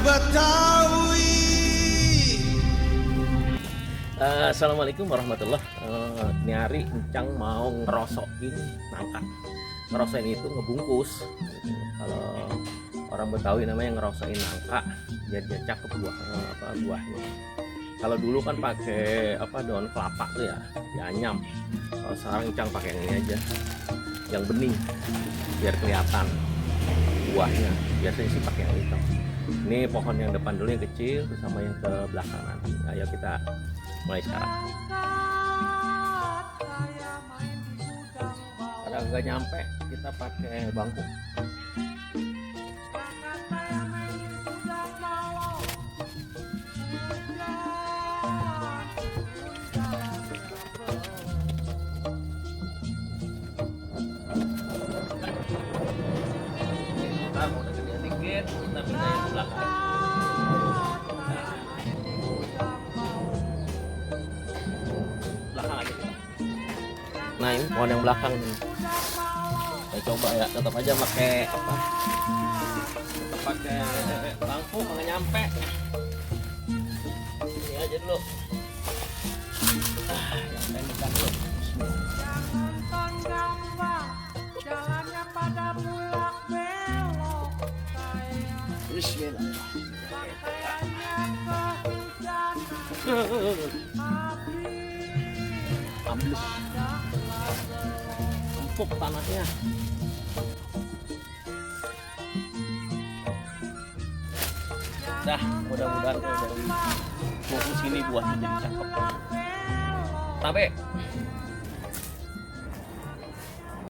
Betawi. Assalamualaikum warahmatullah. Ini hari Encang mau ngerosokin nangka. Ngerosokin itu ngebungkus. Kalau orang Betawi namanya ngerosokin nangka, biar dia cakep buahnya. Kalau dulu kan pakai daun kelapa tuh ya, dianyam. Kalau sekarang Encang pakai yang ini aja, yang bening, biar kelihatan buahnya. Biasanya sih pakai yang hitam. Ini pohon yang depan dulu yang kecil, sama yang ke belakang nanti. Ayo kita mulai sekarang. Karena nggak nyampe, kita pakai bangku. Kita mau deketin dikit, kita pindah yang ke belakang. Belakang aja kita. Nah ini pohon yang belakang nih. Saya coba ya, tetap aja pakai tetap pakai bangku, nggak nyampe. Ini aja dulu. Yang pendek dulu. Bismillah. Ambles, empuk tanahnya. Dah, mudah-mudahan dari bungkus ini buahnya jadi cakep. Tabe.